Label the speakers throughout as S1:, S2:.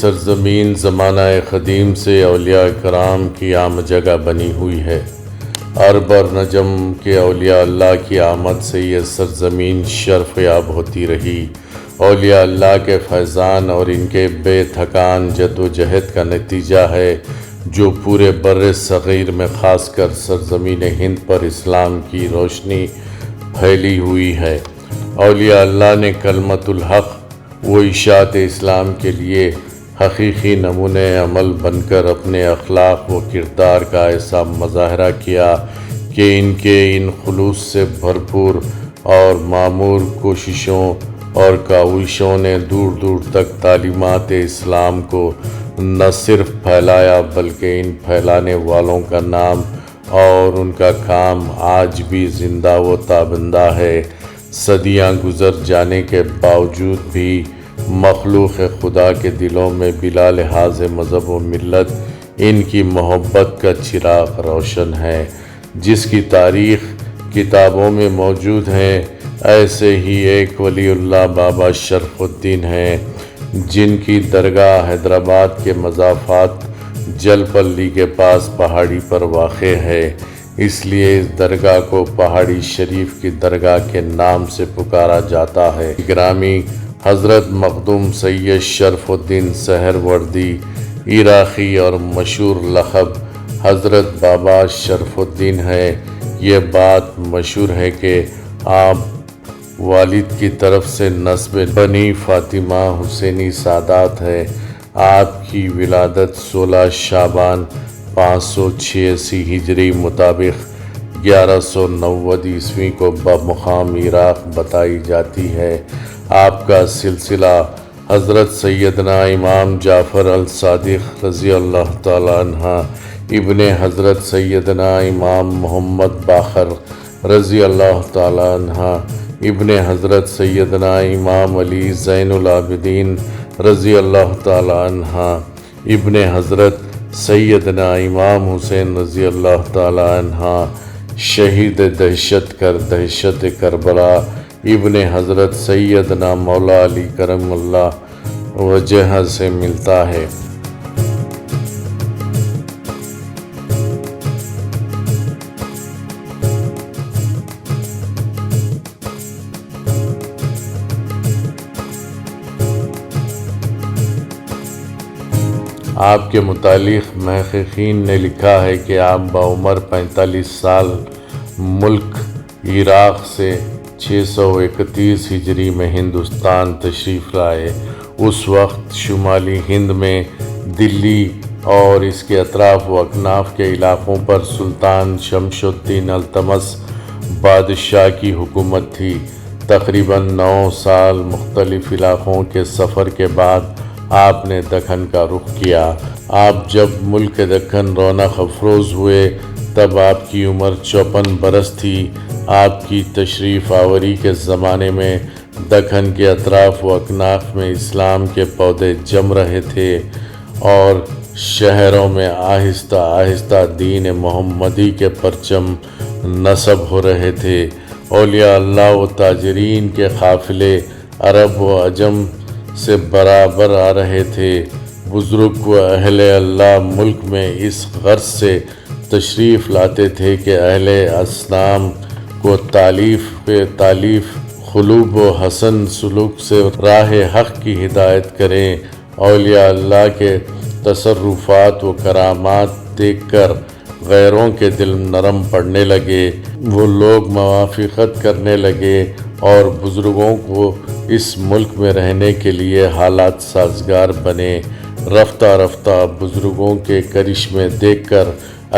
S1: سرزمین زمانہ قدیم سے اولیاء کرام کی عام جگہ بنی ہوئی ہے۔ عرب اور نجم کے اولیاء اللہ کی آمد سے یہ سرزمین شرف یاب ہوتی رہی۔ اولیاء اللہ کے فیضان اور ان کے بے تھکان جد و جہد کا نتیجہ ہے جو پورے بر صغیر میں خاص کر سرزمین ہند پر اسلام کی روشنی پھیلی ہوئی ہے۔ اولیاء اللہ نے کلمۃ الحق و اشاعت اسلام کے لیے حقیقی نمونۂ عمل بن کر اپنے اخلاق و کردار کا ایسا مظاہرہ کیا کہ ان خلوص سے بھرپور اور معمور کوششوں اور کاوشوں نے دور دور تک تعلیمات اسلام کو نہ صرف پھیلایا بلکہ ان پھیلانے والوں کا نام اور ان کا کام آج بھی زندہ و تابندہ ہے۔ صدیاں گزر جانے کے باوجود بھی مخلوق خدا کے دلوں میں بلا لحاظ مذہب و ملت ان کی محبت کا چراغ روشن ہے۔ جس کی تاریخ کتابوں میں موجود ہے، ایسے ہی ایک ولی اللہ بابا شرف الدین ہیں جن کی درگاہ حیدرآباد کے مضافات جل پلی کے پاس پہاڑی پر واقع ہے۔ اس لیے اس درگاہ کو پہاڑی شریف کی درگاہ کے نام سے پکارا جاتا ہے۔ گرامی حضرت مخدوم سید شرف الدین سہروردی عراقی اور مشہور لقب حضرت بابا شرف الدین ہے۔ یہ بات مشہور ہے کہ آپ والد کی طرف سے نسب بنی فاطمہ حسینی سادات ہے۔ آپ کی ولادت 16 شعبان 586 ہجری مطابق 1190 عیسوی کو بمقام عراق بتائی جاتی ہے۔ آپ کا سلسلہ حضرت سیدنا امام جعفر الصادق رضی اللہ تعالیٰ عنہ ابن حضرت سیدنا امام محمد باقر رضی اللہ تعالیٰ عنہ ابن حضرت سیدنا امام علی زین العابدین رضی اللہ تعالیٰ عنہ ابن حضرت سیدنا امام حسین رضی اللہ تعالیٰ عنہ شہید دہشت کربلا ابن حضرت سیدنا مولا علی کرم اللہ وجہ سے ملتا ہے۔ آپ کے متعلق محققین نے لکھا ہے کہ آپ بعمر 45 سال ملک عراق سے 631 ہجری میں ہندوستان تشریف لائے۔ اس وقت شمالی ہند میں دلی اور اس کے اطراف و اکناف کے علاقوں پر سلطان شمس الدین التمش بادشاہ کی حکومت تھی۔ تقریباً 9 سال مختلف علاقوں کے سفر کے بعد آپ نے دکن کا رخ کیا۔ آپ جب ملک دکن رونق افروز ہوئے تب آپ کی عمر 54 برس تھی۔ آپ کی تشریف آوری کے زمانے میں دکن کے اطراف و اکناف میں اسلام کے پودے جم رہے تھے اور شہروں میں آہستہ آہستہ دین محمدی کے پرچم نصب ہو رہے تھے۔ اولیاء اللہ و تاجرین کے قافلے عرب و عجم سے برابر آ رہے تھے۔ بزرگ و اہل اللہ ملک میں اس غرض سے تشریف لاتے تھے کہ اہل اسلام کو تالیف قلوب و حسن سلوک سے راہ حق کی ہدایت کریں۔ اولیاء اللہ کے تصرفات و کرامات دیکھ کر غیروں کے دل نرم پڑنے لگے۔ وہ لوگ موافقت کرنے لگے اور بزرگوں کو اس ملک میں رہنے کے لیے حالات سازگار بنے۔ رفتہ رفتہ بزرگوں کے کرشمے دیکھ کر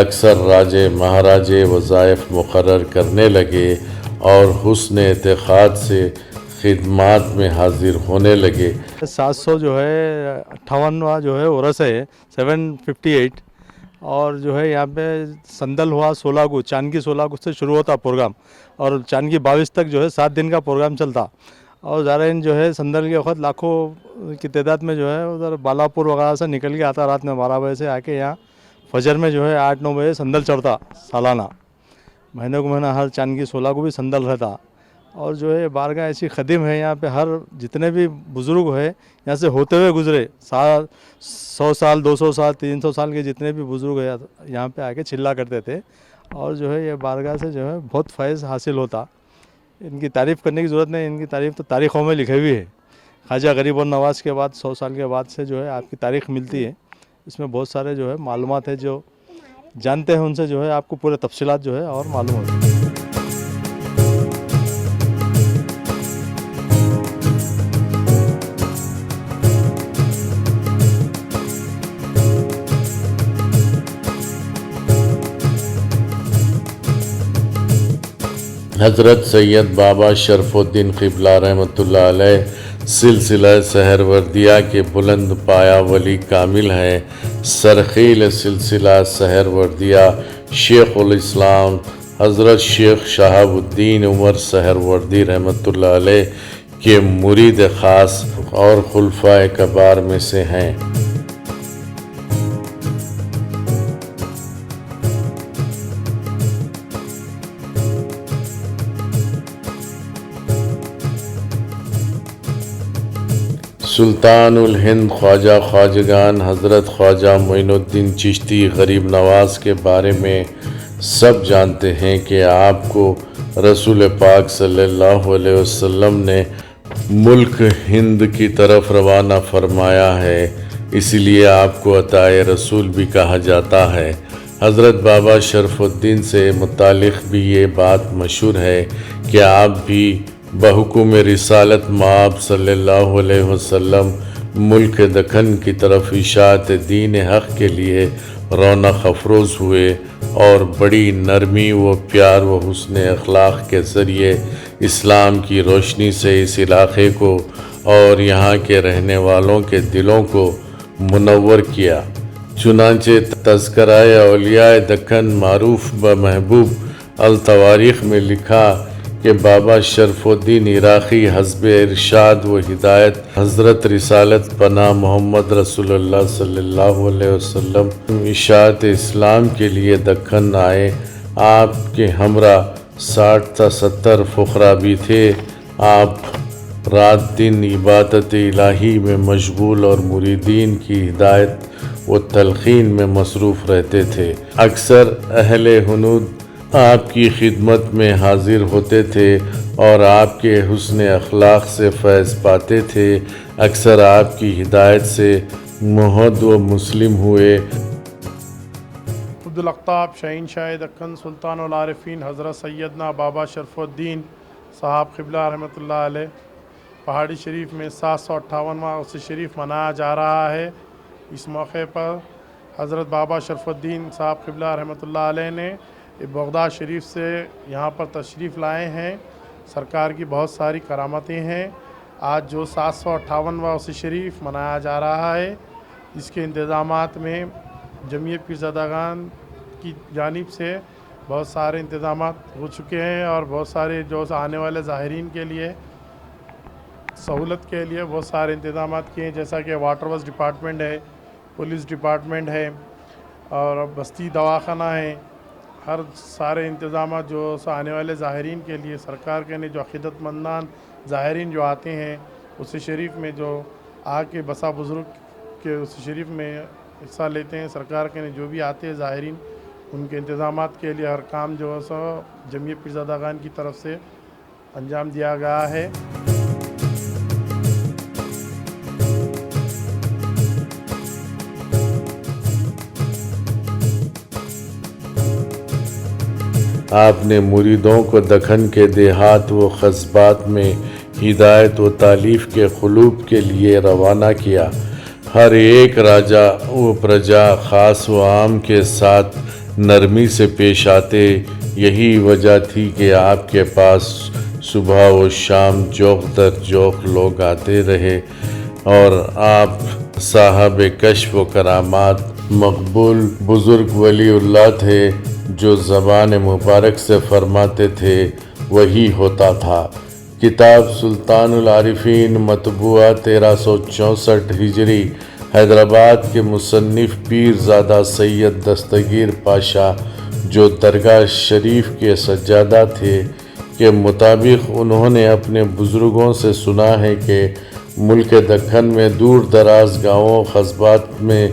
S1: اکثر راجے مہاراجے وظائف مقرر کرنے لگے اور حسن اعتقاد سے خدمات میں حاضر ہونے لگے۔
S2: 700 جو ہے 58واں جو ہے عرس ہے 758 اور جو ہے یہاں پہ سندل ہوا 16 اگست چاند کی 16 اگست سے شروع ہوتا پروگرام اور چاند کی 22 تک جو ہے 7 دن کا پروگرام چلتا اور زائرین جو ہے سندل کے وقت لاکھوں کی تعداد میں جو ہے ادھر بالاپور وغیرہ سے نکل کے آتا رات میں 12 بجے سے آ کے یہاں فجر میں جو ہے 8-9 بجے سندل چڑھتا سالانہ مہینے کو مہینہ ہر چاند کی 16 کو بھی سندل رہتا اور جو ہے بارگاہ ایسی خدیم ہے یہاں پہ، ہر جتنے بھی بزرگ ہے یہاں سے ہوتے ہوئے گزرے، 100 سال 200 سال 300 سال کے جتنے بھی بزرگ ہے یہاں پہ آ کے چلا کرتے تھے، اور جو ہے یہ بارگاہ سے جو ہے بہت فیض حاصل ہوتا. ان کی تعریف کرنے کی ضرورت نہیں، ان کی تعریف تو تاریخوں میں لکھی ہوئی ہے. خواجہ غریب النواز کے بعد 100 سال کے بعد سے جو ہے آپ کی تاریخ ملتی ہے، اس میں بہت سارے جو ہے معلومات ہے، جو جانتے ہیں ان سے جو ہے آپ کو پورے تفصیلات جو ہے اور معلوم ہوتے ہیں.
S1: حضرت سید بابا شرف الدین قبلہ رحمۃ اللہ علیہ سلسلہ سہروردیہ کے بلند پایا ولی کامل ہیں. سرخیل سلسلہ سہروردیہ شیخ الاسلام حضرت شیخ شہاب الدین عمر سہروردی رحمۃ اللہ علیہ کے مرید خاص اور خلفائے کبار میں سے ہیں. سلطان الہند خواجہ خواجگان حضرت خواجہ معین الدین چشتی غریب نواز کے بارے میں سب جانتے ہیں کہ آپ کو رسول پاک صلی اللہ علیہ وسلم نے ملک ہند کی طرف روانہ فرمایا ہے، اسی لیے آپ کو عطائے رسول بھی کہا جاتا ہے. حضرت بابا شرف الدین سے متعلق بھی یہ بات مشہور ہے کہ آپ بھی بحکم رسالت مآب صلی اللہ علیہ وسلم ملک دکن کی طرف اشاعت دین حق کے لیے رونق افروز ہوئے، اور بڑی نرمی و پیار و حسن اخلاق کے ذریعے اسلام کی روشنی سے اس علاقے کو اور یہاں کے رہنے والوں کے دلوں کو منور کیا. چنانچہ تذکرہ اولیاء دکن معروف بمحبوب التواریخ میں لکھا کہ بابا شرف الدین عراقی حسب ارشاد و ہدایت حضرت رسالت پناہ محمد رسول اللہ صلی اللہ علیہ وسلم اشاعت اسلام کے لیے دکن آئے. آپ کے ہمراہ 60 تا 70 فقراء بھی تھے. آپ رات دن عبادت الہی میں مشغول اور مریدین کی ہدایت و تلقین میں مصروف رہتے تھے. اکثر اہل حنود آپ کی خدمت میں حاضر ہوتے تھے اور آپ کے حسن اخلاق سے فیض پاتے تھے. اکثر آپ کی ہدایت سے محد و مسلم ہوئے.
S3: عبدالاقطاب شاہین شاہ دکن سلطان العارفین حضرت سیدنا بابا شرف الدین صاحب قبلہ رحمۃ اللہ علیہ پہاڑی شریف میں 758واں عرس شریف منایا جا رہا ہے. اس موقع پر حضرت بابا شرف الدین صاحب قبلہ رحمۃ اللہ علیہ نے بغداد شریف سے یہاں پر تشریف لائے ہیں. سرکار کی بہت ساری کرامتیں ہیں. آج جو 758واں عرس شریف منایا جا رہا ہے، اس کے انتظامات میں جمعیت پیرزادگان کی جانب سے بہت سارے انتظامات ہو چکے ہیں، اور بہت سارے جو آنے والے زائرین کے لیے سہولت کے لیے بہت سارے انتظامات کیے ہیں، جیسا کہ واٹر ورکس ڈپارٹمنٹ ہے، پولیس ڈپارٹمنٹ ہے، اور بستی دواخانہ ہے. ہر سارے انتظامات جو آنے والے زائرین کے لیے سرکار کے نے جو عقیدت مندان زائرین جو آتے ہیں اس شریف میں جو آ کے بسا بزرگ کے اس شریف میں حصہ لیتے ہیں، سرکار کے نے جو بھی آتے ہیں زائرین ان کے انتظامات کے لیے ہر کام جو ہے سو جمعیت پیرزادگان کی طرف سے انجام دیا گیا ہے.
S1: آپ نے مریدوں کو دکن کے دیہات و قصبات میں ہدایت و تالیف کے قلوب کے لیے روانہ کیا. ہر ایک راجا و پرجا خاص و عام کے ساتھ نرمی سے پیش آتے. یہی وجہ تھی کہ آپ کے پاس صبح و شام جوق در جوق لوگ آتے رہے، اور آپ صاحب کشف و کرامات مقبول بزرگ ولی اللہ تھے. جو زبان مبارک سے فرماتے تھے وہی ہوتا تھا. کتاب سلطان العارفین مطبوعہ 1364 ہجری حیدرآباد کے مصنف پیرزادہ سید دستگیر پاشا جو درگاہ شریف کے سجادہ تھے، کے مطابق انہوں نے اپنے بزرگوں سے سنا ہے کہ ملک دکن میں دور دراز گاؤں قصبات میں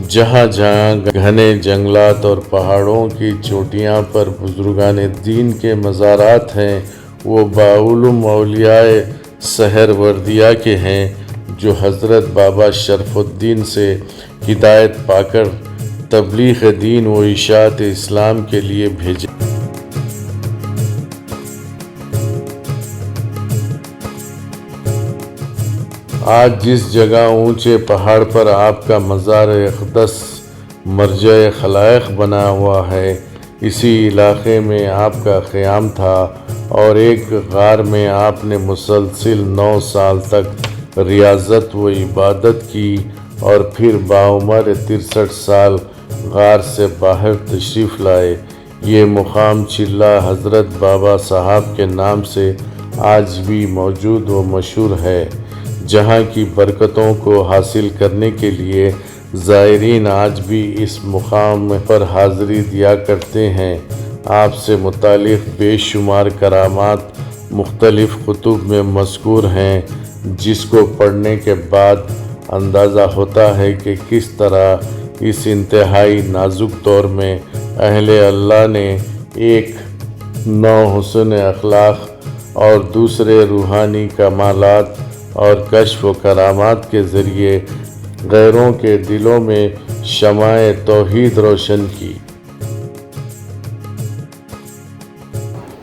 S1: جہاں جہاں گھنے جنگلات اور پہاڑوں کی چوٹیاں پر بزرگان دین کے مزارات ہیں، وہ باعلم اولیاء سہروردیہ کے ہیں جو حضرت بابا شرف الدین سے ہدایت پا کر تبلیغ دین و اشاعت اسلام کے لیے بھیجے۔ آج جس جگہ اونچے پہاڑ پر آپ کا مزار اقدس مرجع خلائق بنا ہوا ہے، اسی علاقے میں آپ کا قیام تھا اور ایک غار میں آپ نے مسلسل 9 سال تک ریاضت و عبادت کی اور پھر باعمر 63 سال غار سے باہر تشریف لائے۔ یہ مقام چلہ حضرت بابا صاحب کے نام سے آج بھی موجود و مشہور ہے، جہاں کی برکتوں کو حاصل کرنے کے لیے زائرین آج بھی اس مقام پر حاضری دیا کرتے ہیں۔ آپ سے متعلق بے شمار کرامات مختلف کتب میں مذکور ہیں، جس کو پڑھنے کے بعد اندازہ ہوتا ہے کہ کس طرح اس انتہائی نازک دور میں اہل اللہ نے ایک حسن اخلاق اور دوسرے روحانی کمالات اور کشف و کرامات کے ذریعے غیروں کے دلوں میں شمع توحید روشن کی۔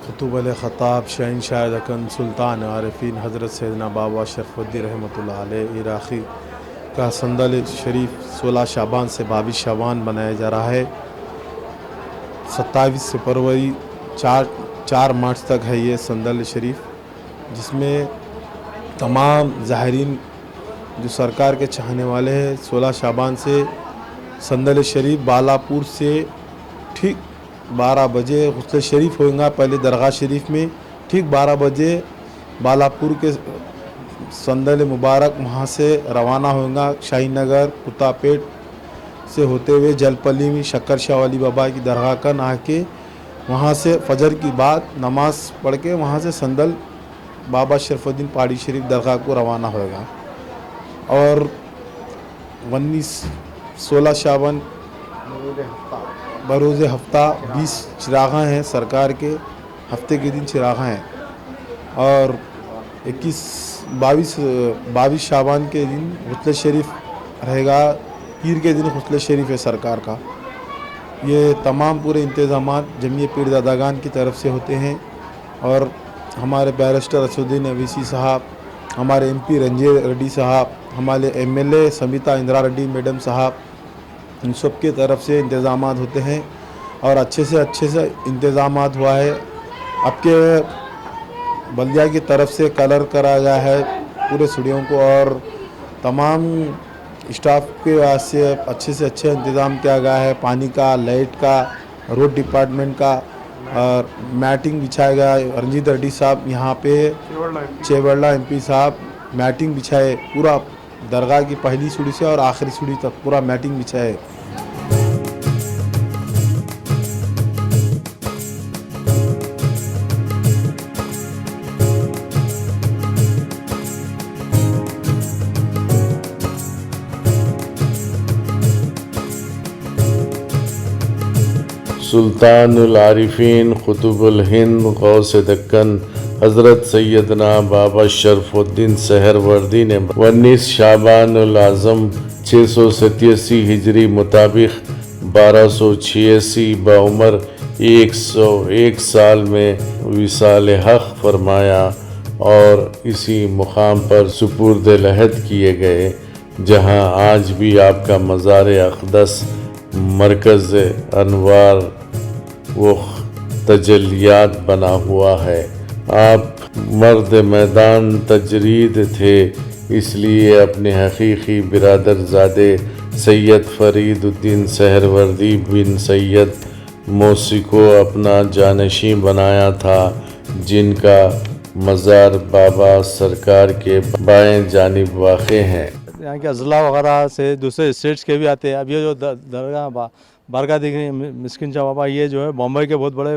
S4: خطوب خطاب شہنشاہ دکن سلطان عارفین حضرت سیدنا بابا شرف الدین رحمۃ اللہ علیہ عراقی کا سندل شریف 16 شعبان سے 22 شعبان منایا جا رہا ہے۔ 27 فروری 4 مارچ تک ہے یہ سندل شریف، جس میں تمام ظاہرین جو سرکار کے چاہنے والے ہیں 16 شعبان سے سندل شریف بالاپور سے ٹھیک 12 بجے غسل شریف ہوگا پہلے درگاہ شریف میں، ٹھیک 12 بجے بالاپور کے سندل مبارک وہاں سے روانہ ہوگا شاہی نگر کتا پیٹ سے ہوتے ہوئے جل پلی میں شکر شاہ ولی بابا کی درگاہ کا آ کے وہاں سے فجر کی بعد نماز پڑھ کے وہاں سے سندل بابا شرف الدین پہاڑی شریف درگاہ کو روانہ ہوگا۔ اور 16 شعبان بروز ہفتہ 20 چراغاں ہیں سرکار کے، ہفتے کے دن چراغاں ہیں، اور 22 شعبان کے دن غسل شریف رہے گا، پیر کے دن غسل شریف ہے سرکار کا۔ یہ تمام پورے انتظامات جمعیت پیر داداگان کی طرف سے ہوتے ہیں، اور ہمارے بیرسٹر اسد الدین اویسی صاحب، ہمارے ایم پی رنجے ریڈی صاحب، ہمارے M L A Smita Indra Reddy madam صاحب، ان سب کی طرف سے انتظامات ہوتے ہیں، اور اچھے سے انتظامات ہوا ہے۔ اب کے بلدیہ کی طرف سے کلر کرا گیا ہے پورے سڑیوں کو، اور تمام اسٹاف کے واسطے اچھے سے اچھے انتظام کیا گیا ہے، پانی کا، لائٹ کا، روڈ ڈپارٹمنٹ کا، اور میٹنگ بچھایا گیا۔ رنجیت ریڈی صاحب یہاں پہ چیوڑلہ ایم پی صاحب میٹنگ بچھائے، پورا درگاہ کی پہلی سیڑھی سے اور آخری سیڑھی تک پورا میٹنگ بچھائے۔
S1: سلطان العارفین قطب الہند غوث دکن حضرت سیدنا بابا شرف الدین سہروردی نے 19 شعبان الاعظم 687 ہجری مطابق 1286 بعمر 101 سال میں وصال حق فرمایا اور اسی مقام پر سپرد لحد کیے گئے، جہاں آج بھی آپ کا مزار اقدس مرکز انوار و تجلیات بنا ہوا ہے۔ آپ مرد میدان تجرید تھے، اس لیے اپنے حقیقی برادر زادے سید فرید الدین سہروردی بن سید موسی کو اپنا جانشین بنایا تھا، جن کا مزار بابا سرکار کے بائیں جانب واقع ہے۔
S2: یہاں کے اضلاع وغیرہ سے دوسرے اسٹیٹس کے بھی آتے ہیں۔ اب یہ جو درگاہ بارگاہ دیکھ رہے ہیں مسکین شاہ بابا، یہ جو ہے بامبئی کے بہت بڑے